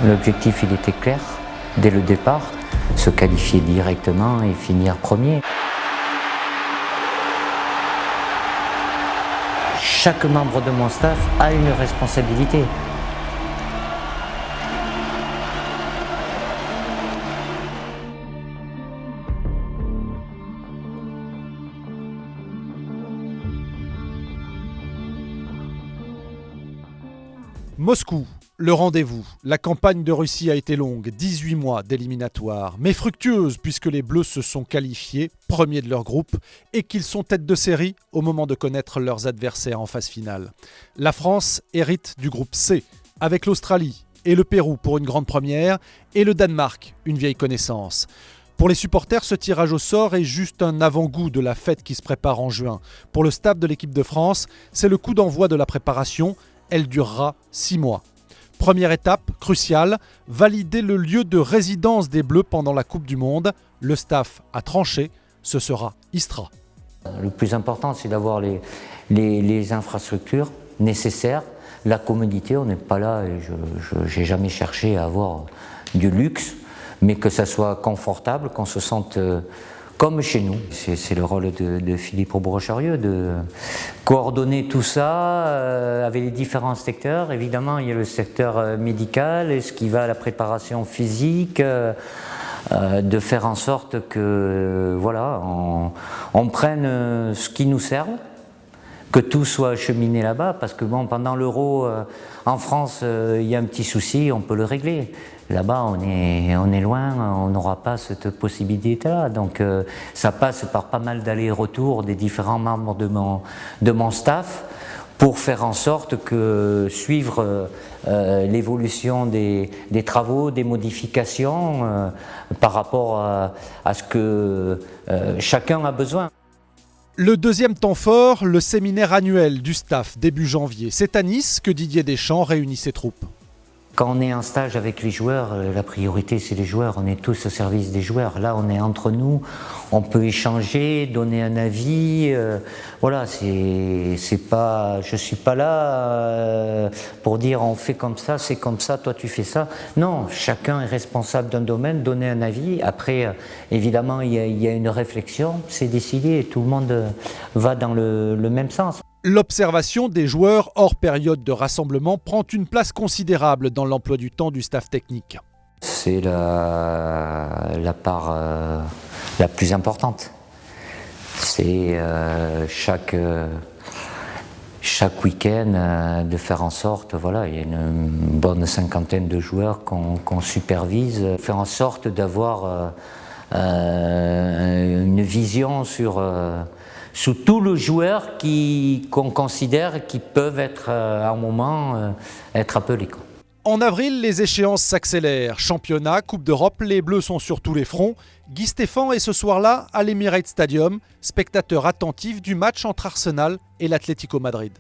L'objectif, il était clair dès le départ, se qualifier directement et finir premier. Chaque membre de mon staff a une responsabilité. Moscou, le rendez-vous. La campagne de Russie a été longue, 18 mois d'éliminatoire, mais fructueuse puisque les Bleus se sont qualifiés, premiers de leur groupe, et qu'ils sont tête de série au moment de connaître leurs adversaires en phase finale. La France hérite du groupe C, avec l'Australie et le Pérou pour une grande première, et le Danemark, une vieille connaissance. Pour les supporters, ce tirage au sort est juste un avant-goût de la fête qui se prépare en juin. Pour le staff de l'équipe de France, c'est le coup d'envoi de la préparation. Elle durera 6 mois. Première étape, cruciale, valider le lieu de résidence des Bleus pendant la Coupe du Monde. Le staff a tranché, ce sera Istra. Le plus important, c'est d'avoir les infrastructures nécessaires, la commodité. On n'est pas là, et je n'ai jamais cherché à avoir du luxe, mais que ça soit confortable, qu'on se sente comme chez nous. C'est le rôle de Philippe Brocharieux de coordonner tout ça avec les différents secteurs. Évidemment, il y a le secteur médical et ce qui va à la préparation physique, de faire en sorte que voilà, on prenne ce qui nous sert, que tout soit acheminé là-bas, parce que bon, pendant l'Euro, en France, il y a un petit souci, on peut le régler. Là-bas, on est loin, on n'aura pas cette possibilité-là. Donc ça passe par pas mal d'allers-retours des différents membres de mon staff pour faire en sorte que suivre l'évolution des travaux, des modifications par rapport à ce que chacun a besoin. Le deuxième temps fort, le séminaire annuel du staff début janvier. C'est à Nice que Didier Deschamps réunit ses troupes. Quand on est en stage avec les joueurs, la priorité c'est les joueurs, on est tous au service des joueurs. Là on est entre nous, on peut échanger, donner un avis. Voilà, c'est pas, je suis pas là pour dire on fait comme ça, c'est comme ça, toi tu fais ça. Non, chacun est responsable d'un domaine, donner un avis. Après, évidemment, il y a une réflexion, c'est décidé et tout le monde va dans le même sens. L'observation des joueurs hors période de rassemblement prend une place considérable dans l'emploi du temps du staff technique. C'est la part la plus importante. C'est chaque week-end de faire en sorte, voilà, il y a une bonne cinquantaine de joueurs qu'on supervise, faire en sorte d'avoir une vision sous tout le joueur qu'on considère qui peuvent être à un moment être appelés. En avril, les échéances s'accélèrent. Championnat, Coupe d'Europe, les Bleus sont sur tous les fronts. Guy Stéphane est ce soir-là à l'Emirates Stadium, spectateur attentif du match entre Arsenal et l'Atlético Madrid.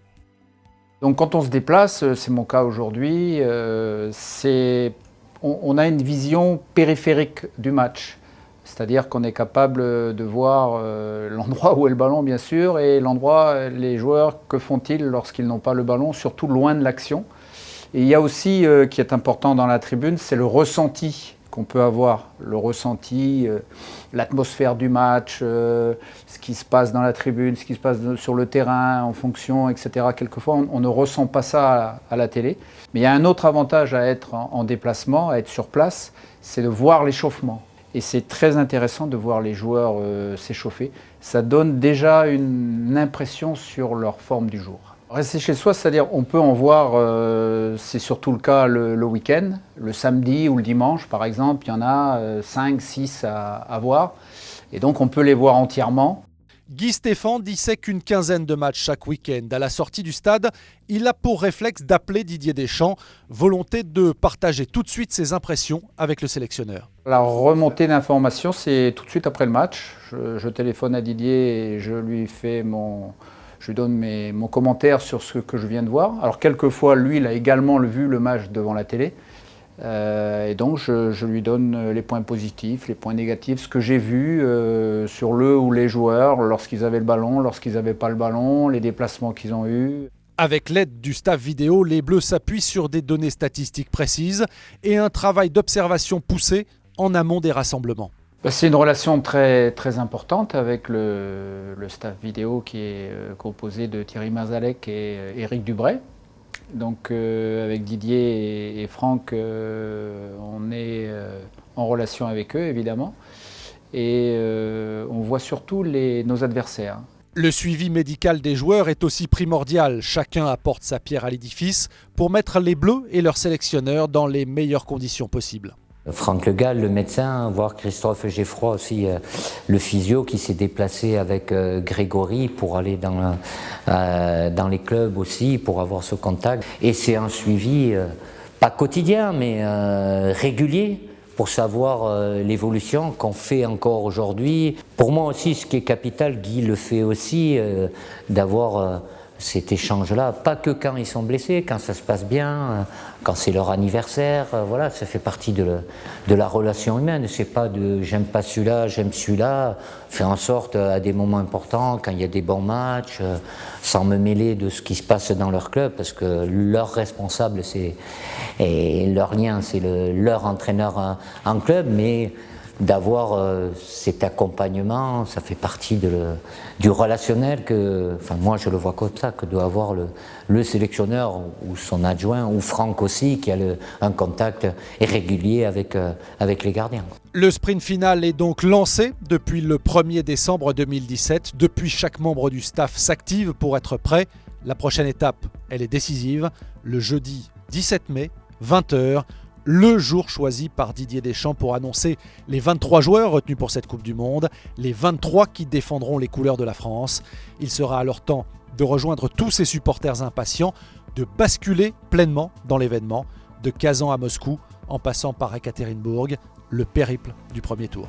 Donc quand on se déplace, c'est mon cas aujourd'hui, on a une vision périphérique du match. C'est-à-dire qu'on est capable de voir l'endroit où est le ballon, bien sûr, et l'endroit, les joueurs, que font-ils lorsqu'ils n'ont pas le ballon, surtout loin de l'action. Et il y a aussi, qui est important dans la tribune, c'est le ressenti qu'on peut avoir. Le ressenti, l'atmosphère du match, ce qui se passe dans la tribune, ce qui se passe sur le terrain, en fonction, etc. Quelquefois, on ne ressent pas ça à la télé. Mais il y a un autre avantage à être en déplacement, à être sur place, c'est de voir l'échauffement. Et c'est très intéressant de voir les joueurs s'échauffer. Ça donne déjà une impression sur leur forme du jour. Rester chez soi, c'est-à-dire on peut en voir, c'est surtout le cas le week-end, le samedi ou le dimanche par exemple, il y en a 5, 6 à voir. Et donc on peut les voir entièrement. Guy Stéphane dissèque une quinzaine de matchs chaque week-end. À la sortie du stade, il a pour réflexe d'appeler Didier Deschamps, volonté de partager tout de suite ses impressions avec le sélectionneur. La remontée d'informations, c'est tout de suite après le match. Je téléphone à Didier et je lui donne mon commentaire sur ce que je viens de voir. Alors quelquefois, lui, il a également vu le match devant la télé. Et donc je lui donne les points positifs, les points négatifs, ce que j'ai vu sur le ou les joueurs lorsqu'ils avaient le ballon, lorsqu'ils n'avaient pas le ballon, les déplacements qu'ils ont eus. Avec l'aide du staff vidéo, les Bleus s'appuient sur des données statistiques précises et un travail d'observation poussé en amont des rassemblements. C'est une relation très, très importante avec le staff vidéo qui est composé de Thierry Marzalek et Éric Dubray. Donc avec Didier et Franck, on est en relation avec eux évidemment et on voit surtout nos adversaires. Le suivi médical des joueurs est aussi primordial. Chacun apporte sa pierre à l'édifice pour mettre les Bleus et leurs sélectionneurs dans les meilleures conditions possibles. Franck Le Gall, le médecin, voire Christophe Geffroy aussi, le physio qui s'est déplacé avec Grégory pour aller dans les clubs aussi, pour avoir ce contact. Et c'est un suivi, pas quotidien, mais régulier, pour savoir l'évolution qu'on fait encore aujourd'hui. Pour moi aussi, ce qui est capital, Guy le fait aussi, d'avoir cet échange-là, pas que quand ils sont blessés, quand ça se passe bien, quand c'est leur anniversaire, voilà, ça fait partie de la relation humaine. C'est pas de j'aime pas celui-là, j'aime celui-là. Faire en sorte à des moments importants, quand il y a des bons matchs, sans me mêler de ce qui se passe dans leur club, parce que leur responsable et leur lien, c'est leur entraîneur en club, mais d'avoir cet accompagnement, ça fait partie du relationnel que, enfin moi je le vois comme ça, que doit avoir le sélectionneur ou son adjoint, ou Franck aussi, qui a un contact régulier avec les gardiens. Le sprint final est donc lancé depuis le 1er décembre 2017. Depuis, chaque membre du staff s'active pour être prêt. La prochaine étape, elle est décisive, le jeudi 17 mai, 20h, le jour choisi par Didier Deschamps pour annoncer les 23 joueurs retenus pour cette Coupe du Monde, les 23 qui défendront les couleurs de la France. Il sera alors temps de rejoindre tous ces supporters impatients, de basculer pleinement dans l'événement, de Kazan à Moscou, en passant par Ekaterinbourg, le périple du premier tour.